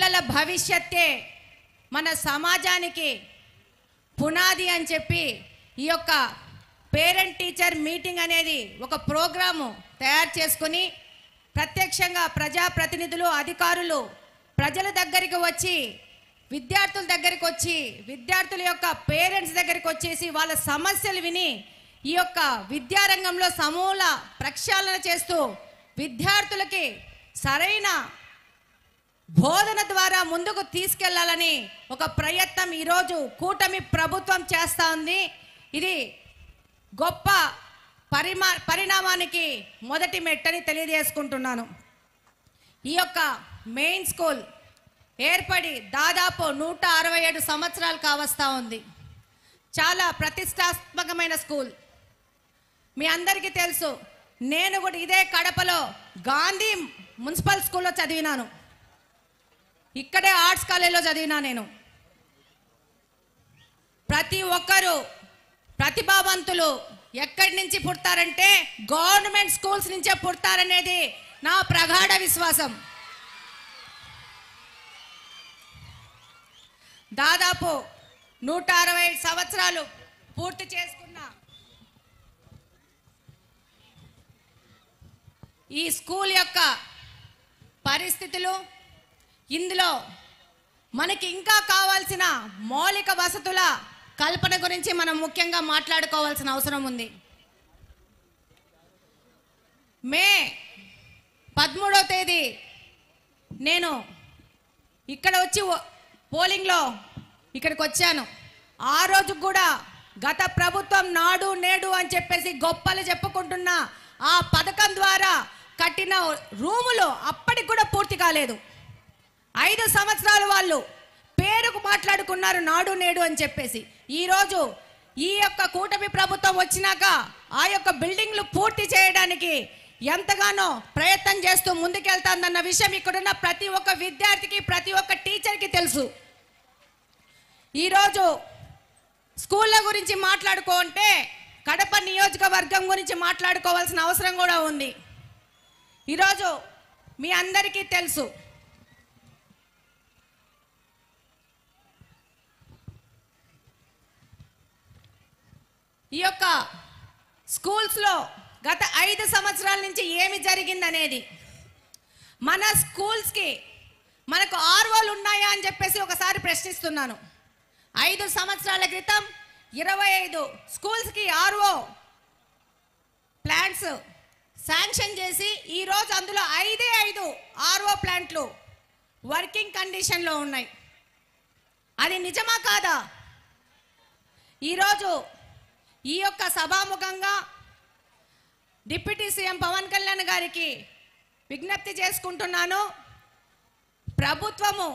పిల్లల భవిష్యత్తే మన సమాజానికి పునాది అని చెప్పి ఈ యొక్క పేరెంట్ టీచర్ మీటింగ్ అనేది ఒక ప్రోగ్రాము తయారు చేసుకుని ప్రత్యక్షంగా ప్రజాప్రతినిధులు అధికారులు ప్రజల దగ్గరికి వచ్చి విద్యార్థుల దగ్గరికి వచ్చి విద్యార్థుల యొక్క పేరెంట్స్ దగ్గరికి వచ్చేసి వాళ్ళ సమస్యలు విని ఈ యొక్క విద్యారంగంలో సమూల ప్రక్షాళన చేస్తూ విద్యార్థులకి సరైన బోధన ద్వారా ముందుకు తీసుకెళ్లాలని ఒక ప్రయత్నం ఈరోజు కూటమి ప్రభుత్వం చేస్తూ ఉంది. ఇది గొప్ప పరిణామానికి మొదటి మెట్టని తెలియజేసుకుంటున్నాను. ఈ యొక్క మెయిన్ స్కూల్ ఏర్పడి దాదాపు 167 సంవత్సరాలు కావస్తా ఉంది. చాలా ప్రతిష్టాత్మకమైన స్కూల్. మీ అందరికీ తెలుసు, నేను కూడా ఇదే కడపలో గాంధీ మున్సిపల్ స్కూల్లో చదివినాను. ఇక్కడే ఆర్ట్స్ కాలేజ్లో చదివినా నేను. ప్రతి ఒక్కరూ ప్రతిభావంతులు ఎక్కడి నుంచి పుడతారంటే గవర్నమెంట్ స్కూల్స్ నుంచే పుడతారనేది నా ప్రగాఢ విశ్వాసం. దాదాపు 165 సంవత్సరాలు పూర్తి చేసుకున్న ఈ స్కూల్ యొక్క పరిస్థితులు, ఇందులో మనకి ఇంకా కావాల్సిన మౌలిక వసతుల కల్పన గురించి మనం ముఖ్యంగా మాట్లాడుకోవాల్సిన అవసరం ఉంది. మే 13వ తేదీ నేను ఇక్కడ వచ్చి పోలింగ్లో ఇక్కడికి వచ్చాను. ఆ రోజు కూడా గత ప్రభుత్వం నాడు నేడు అని చెప్పేసి గొప్పలు చెప్పుకుంటున్న ఆ పథకం ద్వారా కట్టిన రూములు అప్పటికి కూడా పూర్తి కాలేదు. 5 సంవత్సరాలు వాళ్ళు పేరుకు మాట్లాడుకున్నారు నాడు నేడు అని చెప్పేసి. ఈరోజు ఈ యొక్క కూటమి ప్రభుత్వం వచ్చినాక ఆ యొక్క బిల్డింగ్లు పూర్తి చేయడానికి ఎంతగానో ప్రయత్నం చేస్తూ ముందుకెళ్తాందన్న విషయం ఇక్కడున్న ప్రతి ఒక్క విద్యార్థికి ప్రతి ఒక్క టీచర్కి తెలుసు. ఈరోజు స్కూళ్ళ గురించి మాట్లాడుకుంటే కడప నియోజకవర్గం గురించి మాట్లాడుకోవాల్సిన అవసరం కూడా ఉంది. ఈరోజు మీ అందరికీ తెలుసు, ఈ యొక్క స్కూల్స్లో గత 5 సంవత్సరాల నుంచి ఏమి జరిగిందనేది. మన స్కూల్స్కి మనకు ఆర్ఓలు ఉన్నాయా అని చెప్పేసి ఒకసారి ప్రశ్నిస్తున్నాను. 5 సంవత్సరాల క్రితం 25 స్కూల్స్కి ఆర్ఓ ప్లాంట్స్ శాంక్షన్ చేసి ఈరోజు అందులో 5 ఆర్ఓ ప్లాంట్లు వర్కింగ్ కండిషన్లో ఉన్నాయి. అది నిజమా కాదా? ఈరోజు ఈ యొక్క సభాముఖంగా డిప్యూటీ సీఎం పవన్ కళ్యాణ్ గారికి విజ్ఞప్తి చేసుకుంటున్నాను. ప్రభుత్వము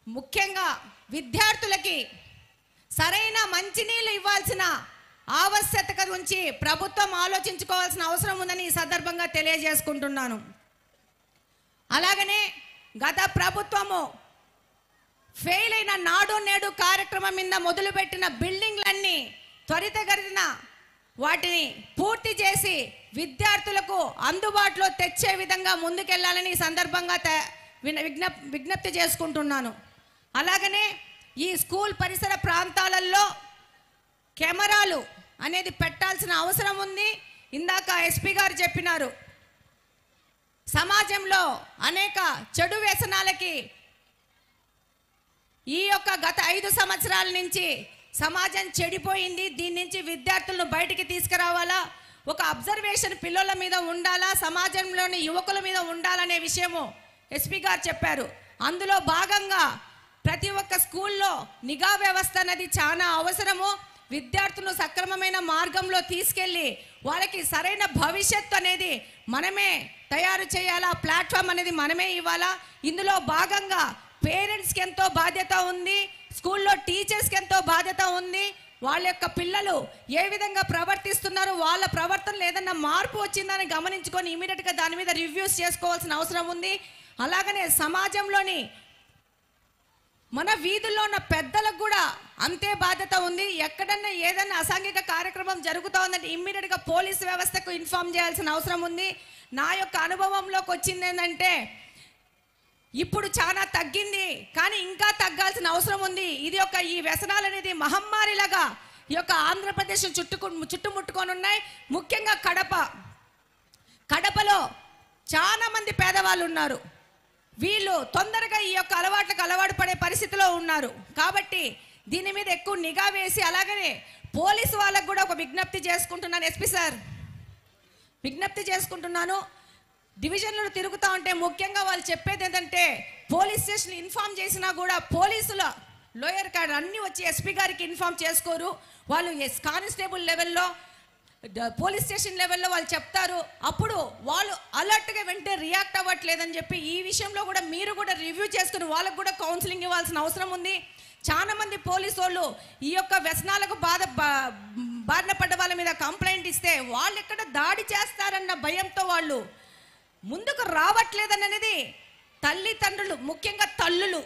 ముఖ్యంగా విద్యార్థులకి సరైన మంచినీళ్ళు ఇవ్వాల్సిన ఆవశ్యకత గురించి ప్రభుత్వం ఆలోచించుకోవాల్సిన అవసరం ఉందని ఈ సందర్భంగా తెలియజేసుకుంటున్నాను. అలాగనే గత ప్రభుత్వము ఫెయిల్ అయిన నాడు నేడు కార్యక్రమం మీద మొదలుపెట్టిన బిల్డింగ్లన్నీ త్వరితగతిన వాటిని పూర్తి చేసి విద్యార్థులకు అందుబాటులో తెచ్చే విధంగా ముందుకెళ్లాలని ఈ సందర్భంగా విజ్ఞప్తి చేసుకుంటున్నాను. అలాగనే ఈ స్కూల్ పరిసర ప్రాంతాలలో కెమెరాలు అనేది పెట్టాల్సిన అవసరం ఉంది. ఇందాక ఎస్పీ గారు చెప్పినారు, సమాజంలో అనేక చెడు వ్యసనాలకి ఈ యొక్క గత 5 సంవత్సరాల నుంచి సమాజం చెడిపోయింది. దీని నుంచి విద్యార్థులను బయటికి తీసుకురావాలా, ఒక అబ్జర్వేషన్ పిల్లల మీద ఉండాలా, సమాజంలోని యువకుల మీద ఉండాలనే విషయము ఎస్పీ గారు చెప్పారు. అందులో భాగంగా ప్రతి ఒక్క స్కూల్లో నిఘా వ్యవస్థ అనేది చాలా అవసరము. విద్యార్థులను సక్రమమైన మార్గంలో తీసుకెళ్ళి వాళ్ళకి సరైన భవిష్యత్తు అనేది మనమే తయారు చేయాలా, ప్లాట్ఫామ్ అనేది మనమే ఇవ్వాలా. ఇందులో భాగంగా పేరెంట్స్కి ఎంతో బాధ్యత ఉంది, స్కూల్లో టీచర్స్కి ఎంతో బాధ్యత ఉంది. వాళ్ళ యొక్క పిల్లలు ఏ విధంగా ప్రవర్తిస్తున్నారు, వాళ్ళ ప్రవర్తనలో ఏదన్నా మార్పు వచ్చిందని గమనించుకొని ఇమీడియట్గా దాని మీద రివ్యూస్ చేసుకోవాల్సిన అవసరం ఉంది. అలాగనే సమాజంలోని మన వీధుల్లో ఉన్న పెద్దలకు కూడా అంతే బాధ్యత ఉంది. ఎక్కడన్నా ఏదన్నా అసాంఘిక కార్యక్రమం జరుగుతూ ఉందంటే ఇమ్మీడియట్గా పోలీసు వ్యవస్థకు ఇన్ఫార్మ్ చేయాల్సిన అవసరం ఉంది. నా యొక్క అనుభవంలోకి వచ్చింది ఏంటంటే ఇప్పుడు చాలా తగ్గింది, కానీ ఇంకా తగ్గాల్సిన అవసరం ఉంది. ఇది ఈ వ్యసనాలు అనేది మహమ్మారిలాగా ఈ యొక్క ఆంధ్రప్రదేశ్ చుట్టుముట్టుకొని ఉన్నాయి. ముఖ్యంగా కడపలో చాలా మంది పేదవాళ్ళు ఉన్నారు. వీళ్ళు తొందరగా ఈ యొక్క అలవాట్లకు అలవాటు పడే పరిస్థితిలో ఉన్నారు. కాబట్టి దీని మీద ఎక్కువ నిఘా వేసి, అలాగనే పోలీసు వాళ్ళకు కూడా ఒక విజ్ఞప్తి చేసుకుంటున్నాను. ఎస్పీ సార్, విజ్ఞప్తి చేసుకుంటున్నాను. డివిజన్లు తిరుగుతూ ఉంటే ముఖ్యంగా వాళ్ళు చెప్పేది ఏంటంటే, పోలీస్ స్టేషన్ ఇన్ఫార్మ్ చేసినా కూడా పోలీసుల లోయర్ కార్డ్ అన్నీ వచ్చి ఎస్పీ గారికి ఇన్ఫార్మ్ చేసుకోరు. వాళ్ళు కానిస్టేబుల్ లెవెల్లో, పోలీస్ స్టేషన్ లెవెల్లో వాళ్ళు చెప్తారు. అప్పుడు వాళ్ళు అలర్ట్గా వెంటనే రియాక్ట్ అవ్వట్లేదని చెప్పి ఈ విషయంలో కూడా మీరు కూడా రివ్యూ చేసుకుని వాళ్ళకు కూడా కౌన్సిలింగ్ ఇవ్వాల్సిన అవసరం ఉంది. చాలా మంది పోలీసు వాళ్ళు ఈ యొక్క వ్యసనాలకు బారిన పడ్డ వాళ్ళ మీద కంప్లైంట్ ఇస్తే వాళ్ళు ఎక్కడ దాడి చేస్తారన్న భయంతో వాళ్ళు ముందుకు రావట్లేదనేది తల్లిదండ్రులు, ముఖ్యంగా తల్లులు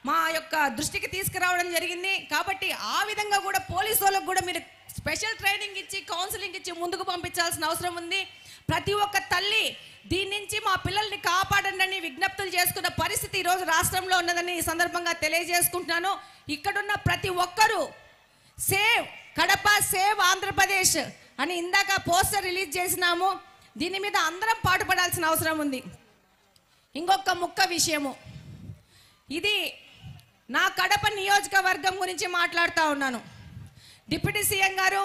మా యొక్క దృష్టికి తీసుకురావడం జరిగింది. కాబట్టి ఆ విధంగా కూడా పోలీసు వాళ్ళకు కూడా మీరు స్పెషల్ ట్రైనింగ్ ఇచ్చి కౌన్సిలింగ్ ఇచ్చి ముందుకు పంపించాల్సిన అవసరం ఉంది. ప్రతి ఒక్క తల్లి దీని నుంచి మా పిల్లల్ని కాపాడండి విజ్ఞప్తులు చేసుకున్న పరిస్థితి ఈరోజు రాష్ట్రంలో ఉన్నదని ఈ సందర్భంగా తెలియజేసుకుంటున్నాను. ఇక్కడున్న ప్రతి ఒక్కరూ సేవ్ కడప, సేవ్ ఆంధ్రప్రదేశ్ అని ఇందాక పోస్టర్ రిలీజ్ చేసినాము. దీని మీద అందరం పాటుపడాల్సిన అవసరం ఉంది. ఇంకొక విషయము, ఇది నా కడప నియోజకవర్గం గురించి మాట్లాడుతూ ఉన్నాను. డిప్యూటీ సీఎం గారు,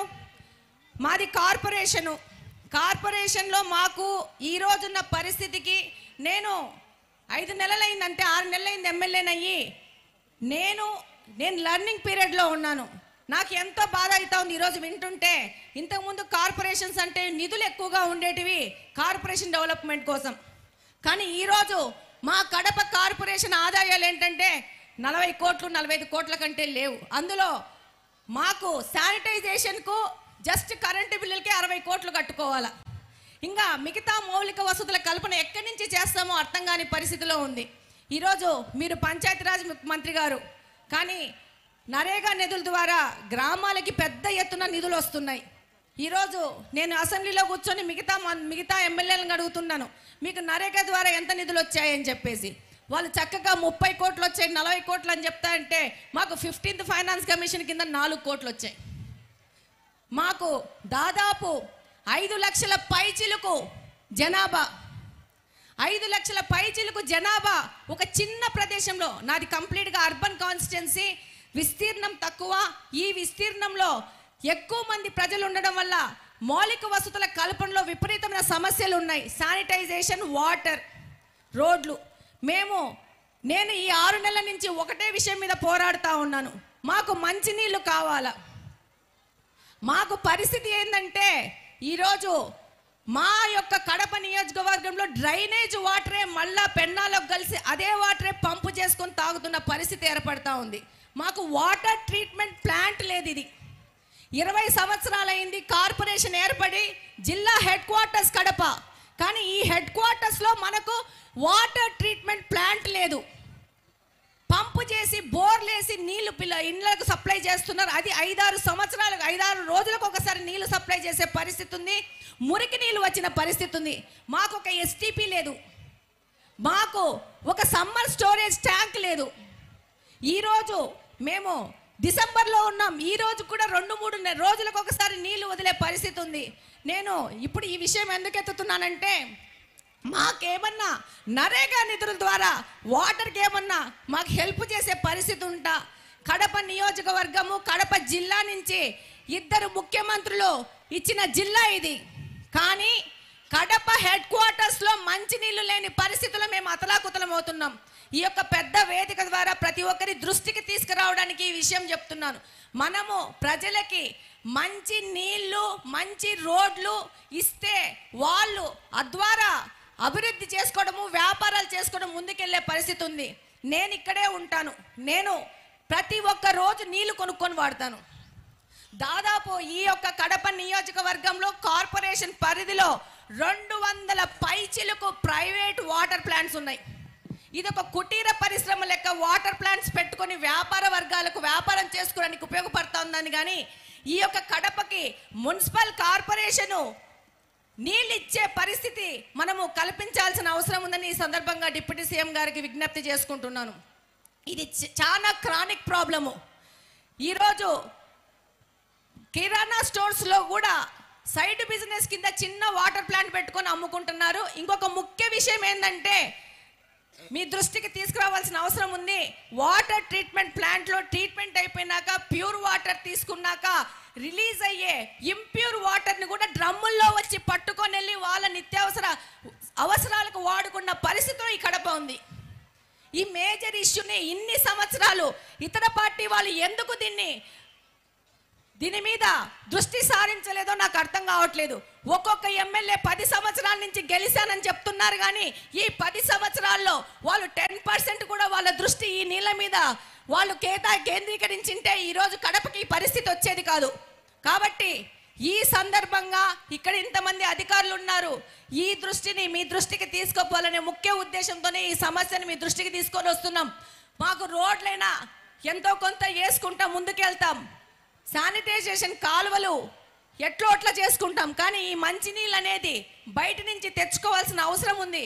మాది కార్పొరేషన్లో మాకు ఈ రోజున్న పరిస్థితికి నేను 5 నెలలైందంటే 6 నెలలైంది ఎమ్మెల్యేనయ్యి. నేను లర్నింగ్ పీరియడ్లో ఉన్నాను. నాకు ఎంతో బాధ అవుతా ఉంది ఈరోజు వింటుంటే. ఇంతకుముందు కార్పొరేషన్స్ అంటే నిధులు ఎక్కువగా ఉండేటివి కార్పొరేషన్ డెవలప్మెంట్ కోసం. కానీ ఈరోజు మా కడప కార్పొరేషన్ ఆదాయాలు ఏంటంటే 40 కోట్లు 45 కోట్ల కంటే లేవు. అందులో మాకు శానిటైజేషన్కు జస్ట్ కరెంటు బిల్లులకే 60 కోట్లు కట్టుకోవాలా. ఇంకా మిగతా మౌలిక వసతుల కల్పన ఎక్కడి నుంచి చేస్తామో అర్థం కాని పరిస్థితిలో ఉంది. ఈరోజు మీరు పంచాయతీరాజ్ మంత్రి గారు, కానీ నరేగా నిధుల ద్వారా గ్రామాలకి పెద్ద ఎత్తున నిధులు వస్తున్నాయి. ఈరోజు నేను అసెంబ్లీలో కూర్చొని మిగతా ఎమ్మెల్యేలను అడుగుతున్నాను, మీకు నరేగా ద్వారా ఎంత నిధులు వచ్చాయని చెప్పేసి. వాళ్ళు చక్కగా 30 కోట్లు వచ్చాయి, 40 కోట్లు అని చెప్తా అంటే మాకు 15th ఫైనాన్స్ కమిషన్ కింద 4 కోట్లు వచ్చాయి. మాకు దాదాపు 5 లక్షల పైచిలుకు జనాభా, 5 లక్షల పైచిలుకు జనాభా ఒక చిన్న ప్రదేశంలో. నాది కంప్లీట్గా అర్బన్ కాన్స్టిట్యున్సీ, విస్తీర్ణం తక్కువ. ఈ విస్తీర్ణంలో ఎక్కువ మంది ప్రజలు ఉండడం వల్ల మౌలిక వసతుల కల్పనలో విపరీతమైన సమస్యలు ఉన్నాయి. శానిటైజేషన్, వాటర్, రోడ్లు. నేను ఈ 6 నెలల నుంచి ఒకటే విషయం మీద పోరాడుతూ ఉన్నాను. మాకు మంచినీళ్ళు కావాలా. మాకు పరిస్థితి ఏంటంటే ఈరోజు మా యొక్క కడప నియోజకవర్గంలో డ్రైనేజ్ వాటరే మళ్ళా పెన్నాలకు కలిసి అదే వాటరే పంపు చేసుకొని తాగుతున్న పరిస్థితి ఏర్పడతా ఉంది. మాకు వాటర్ ట్రీట్మెంట్ ప్లాంట్ లేదు. ఇది 20 సంవత్సరాలైంది కార్పొరేషన్ ఏర్పడి, జిల్లా హెడ్ క్వార్టర్స్ కడప. కానీ ఈ హెడ్ క్వార్టర్స్లో మనకు వాటర్ ట్రీట్మెంట్ ప్లాంట్ లేదు. పంపు చేసి బోర్లేసి నీళ్లు ఇళ్ళకు సప్లై చేస్తున్నారు. అది 5-6 రోజులకు ఒకసారి నీళ్లు సప్లై చేసే పరిస్థితి ఉంది. మురికి నీళ్ళు వచ్చిన పరిస్థితి ఉంది. మాకు ఒక ఎస్టీపీ లేదు. మాకు ఒక సమ్మర్ స్టోరేజ్ ట్యాంక్ లేదు. ఈరోజు మేము డిసెంబర్లో ఉన్నాం. ఈ రోజు కూడా 2-3 రోజులకు ఒకసారి నీళ్లు వదిలే పరిస్థితి ఉంది. నేను ఇప్పుడు ఈ విషయం ఎందుకు ఎత్తుతున్నానంటే, మాకేమన్నా నరేగా నిధుల ద్వారా వాటర్కి ఏమన్నా మాకు హెల్ప్ చేసే పరిస్థితి ఉంటా. కడప నియోజకవర్గము, కడప జిల్లా నుంచి 2 ముఖ్యమంత్రులు ఇచ్చిన జిల్లా ఇది. కానీ కడప హెడ్ క్వార్టర్స్లో మంచినీళ్ళు లేని పరిస్థితుల్లో మేము అతలాకుతలం అవుతున్నాం. ఈ యొక్క పెద్ద వేదిక ద్వారా ప్రతి ఒక్కరి దృష్టికి తీసుకురావడానికి ఈ విషయం చెప్తున్నాను. మనము ప్రజలకి మంచి నీళ్లు, మంచి రోడ్లు ఇస్తే వాళ్ళు అద్వారా అభివృద్ధి చేసుకోవడము, వ్యాపారాలు చేసుకోవడం ముందుకెళ్లే పరిస్థితి ఉంది. నేను ఇక్కడే ఉంటాను. నేను ప్రతి ఒక్క రోజు నీళ్లు కొనుక్కొని వాడతాను. దాదాపు ఈ యొక్క కడప నియోజకవర్గంలో కార్పొరేషన్ పరిధిలో 200 పైచిలకు ప్రైవేట్ వాటర్ ప్లాంట్స్ ఉన్నాయి. ఇది ఒక కుటీర పరిశ్రమ లెక్క వాటర్ ప్లాంట్స్ పెట్టుకొని వ్యాపార వర్గాలకు వ్యాపారం చేసుకోవడానికి ఉపయోగపడుతుందని. కానీ ఈ యొక్క కడపకి మున్సిపల్ కార్పొరేషను నీళ్ళు ఇచ్చే పరిస్థితి మనము కల్పించాల్సిన అవసరం ఉందని ఈ సందర్భంగా డిప్యూటీ సీఎం గారికి విజ్ఞప్తి చేసుకుంటున్నాను. ఇది చాలా క్రానిక్ ప్రాబ్లము. ఈరోజు కిరాణా స్టోర్స్లో కూడా సైడ్ బిజినెస్ కింద చిన్న వాటర్ ప్లాంట్ పెట్టుకొని అమ్ముకుంటున్నారు. ఇంకొక ముఖ్య విషయం ఏంటంటే మీ దృష్టికి తీసుకురావాల్సిన అవసరం ఉంది. వాటర్ ట్రీట్మెంట్ ప్లాంట్లో ట్రీట్మెంట్ అయిపోయినాక ప్యూర్ వాటర్ తీసుకున్నాక రిలీజ్ అయ్యే ఇంప్యూర్ వాటర్ని కూడా డ్రమ్ముల్లో వచ్చి పట్టుకొని వెళ్ళి వాళ్ళ నిత్యావసర అవసరాలకు వాడుకున్న పరిస్థితిలో ఈ కడప ఉంది. ఈ మేజర్ ఇష్యూని ఇన్ని సంవత్సరాలు ఇతర పార్టీ వాళ్ళు ఎందుకు దీని మీద దృష్టి సారించలేదో నాకు అర్థం కావట్లేదు. ఒక్కొక్క ఎమ్మెల్యే 10 సంవత్సరాల నుంచి గెలిచానని చెప్తున్నారు, కానీ ఈ 10 సంవత్సరాల్లో వాళ్ళు 10% కూడా వాళ్ళ దృష్టి ఈ నీళ్ళ మీద వాళ్ళు కేంద్రీకరించింటే ఈరోజు కడపకి పరిస్థితి వచ్చేది కాదు. కాబట్టి ఈ సందర్భంగా ఇక్కడ ఇంతమంది అధికారులు ఉన్నారు, ఈ దృష్టిని మీ దృష్టికి తీసుకుపోవాలనే ముఖ్య ఉద్దేశంతోనే ఈ సమస్యను మీ దృష్టికి తీసుకొని వస్తున్నాం. మాకు రోడ్లైనా ఎంతో కొంత వేసుకుంటా ముందుకెళ్తాం, శానిటైజేషన్ కాలువలు ఎట్లో అట్లా చేసుకుంటాం, కానీ ఈ మంచినీళ్ళు అనేది బయట నుంచి తెచ్చుకోవాల్సిన అవసరం ఉంది.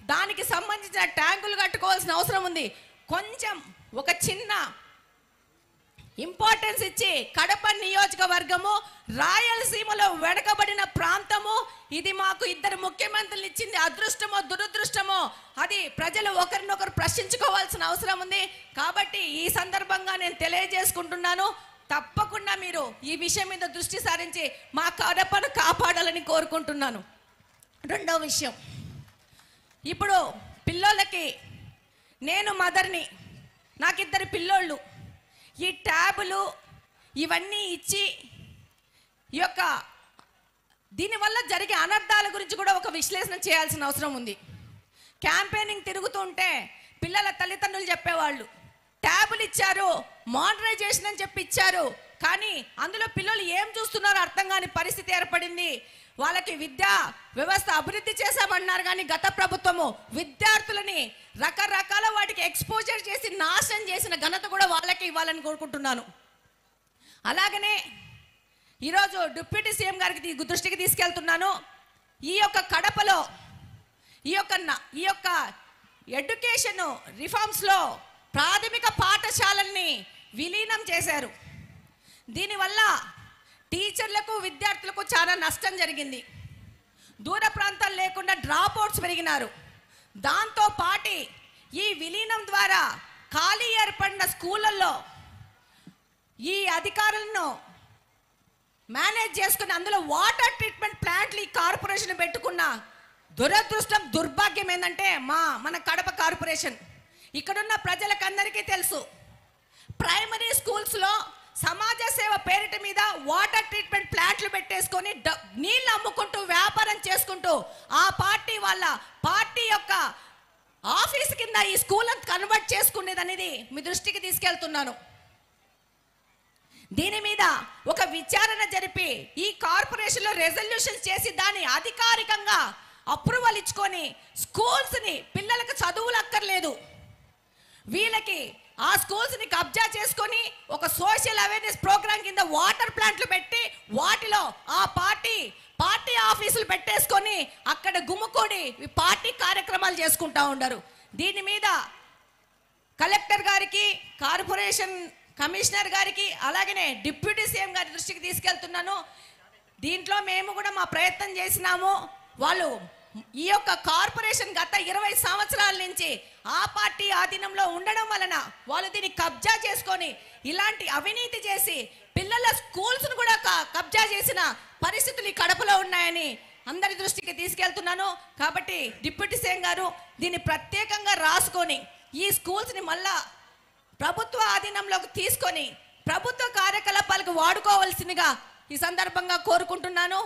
దానికి సంబంధించిన ట్యాంకులు కట్టుకోవాల్సిన అవసరం ఉంది. కొంచెం ఒక చిన్న ఇంపార్టెన్స్ ఇచ్చి కడప నియోజకవర్గము రాయలసీమలో వెనకబడిన ప్రాంతము, ఇది మాకు 2 ముఖ్యమంత్రులు ఇచ్చింది అదృష్టమో దురదృష్టమో అది ప్రజలు ఒకరినొకరు ప్రశ్నించుకోవాల్సిన అవసరం ఉంది. కాబట్టి ఈ సందర్భంగా నేను తెలియజేసుకుంటున్నాను, తప్పకుండా మీరు ఈ విషయం మీద దృష్టి సారించి మా కడపను కాపాడాలని కోరుకుంటున్నాను. రెండో విషయం, ఇప్పుడు పిల్లోళ్ళకి నేను మదర్ని, నాకు 2 పిల్లోళ్ళు, ఈ ట్యాబులు ఇవన్నీ ఇచ్చి ఈ యొక్క దీనివల్ల జరిగే అనర్థాల గురించి కూడా ఒక విశ్లేషణ చేయాల్సిన అవసరం ఉంది. క్యాంపెయినింగ్ తిరుగుతుంటే పిల్లల తల్లిదండ్రులు చెప్పేవాళ్ళు ట్యాబులు ఇచ్చారు, మోడరైజేషన్ అని చెప్పి ఇచ్చారు, కానీ అందులో పిల్లలు ఏం చూస్తున్నారో అర్థం కాని పరిస్థితి ఏర్పడింది. వాళ్ళకి విద్యా వ్యవస్థ అభివృద్ధి చేశామన్నారు, కానీ గత ప్రభుత్వము విద్యార్థులని రకరకాల వాటికి ఎక్స్పోజర్ చేసి నాశనం చేసిన ఘనత కూడా వాళ్ళకి ఇవ్వాలని కోరుకుంటున్నాను. అలాగనే ఈరోజు డిప్యూటీ సీఎం గారికి దృష్టికి తీసుకెళ్తున్నాను. ఈ యొక్క కడపలో ఈ యొక్క ఎడ్యుకేషన్ రిఫార్మ్స్లో ప్రాథమిక పాఠశాలల్ని విలీనం చేశారు. దీనివల్ల టీచర్లకు విద్యార్థులకు చాలా నష్టం జరిగింది. దూర ప్రాంతాలు లేకుండా డ్రాప్ అవుట్స్ పెరిగినారు. దాంతో పాటు ఈ విలీనం ద్వారా ఖాళీ ఏర్పడిన స్కూళ్ళల్లో ఈ అధికారులను మేనేజ్ చేసుకుని అందులో వాటర్ ట్రీట్మెంట్ ప్లాంట్లు ఈ కార్పొరేషన్ పెట్టుకున్న దురదృష్టం దుర్భాగ్యం ఏంటంటే మన కడప కార్పొరేషన్, ఇక్కడున్న ప్రజలకందరికీ తెలుసు, ప్రైమరీ స్కూల్స్లో సమాజ సేవ పేరిట మీద వాటర్ ట్రీట్మెంట్ ప్లాంట్లు పెట్టేసుకొని నీళ్ళు అమ్ముకుంటూ వ్యాపారం చేసుకుంటూ ఆ పార్టీ యొక్క ఆఫీస్ కింద ఈ స్కూల్ కన్వర్ట్ చేసుకునేది అనేది మీ దృష్టికి తీసుకెళ్తున్నాను. దీని మీద ఒక విచారణ జరిపి ఈ కార్పొరేషన్లో రెజల్యూషన్ చేసి దాన్ని అధికారికంగా అప్రూవల్ ఇచ్చుకొని స్కూల్స్ని పిల్లలకు చదువులు అక్కర్లేదు, వీళ్ళకి ఆ స్కూల్స్ని కబ్జా చేసుకొని ఒక సోషల్ అవేర్నెస్ ప్రోగ్రామ్ కింద వాటర్ ప్లాంట్లు పెట్టి వాటిలో ఆ పార్టీ ఆఫీసులు పెట్టేసుకొని అక్కడ గుమ్ముకొని పార్టీ కార్యక్రమాలు చేసుకుంటా ఉండరు. దీని మీద కలెక్టర్ గారికి, కార్పొరేషన్ కమిషనర్ గారికి, అలాగనే డిప్యూటీ సీఎం గారి దృష్టికి తీసుకెళ్తున్నాను. దీంట్లో మేము కూడా మా ప్రయత్నం చేసినాము. వాళ్ళు ఈ యొక్క కార్పొరేషన్ గత 20 సంవత్సరాల నుంచి ఆ పార్టీ ఆధీనంలో ఉండడం వలన వాళ్ళు దీన్ని కబ్జా చేసుకొని ఇలాంటి అవినీతి చేసి పిల్లల స్కూల్స్ను కూడా కబ్జా చేసిన పరిస్థితులు ఈ కడపలో ఉన్నాయని అందరి దృష్టికి తీసుకెళ్తున్నాను. కాబట్టి డిప్యూటీ సీఎం గారు దీన్ని ప్రత్యేకంగా రాసుకొని ఈ స్కూల్స్ని మళ్ళా ప్రభుత్వ ఆధీనంలోకి తీసుకొని ప్రభుత్వ కార్యకలాపాలకు వాడుకోవాల్సిందిగా ఈ సందర్భంగా కోరుకుంటున్నాను.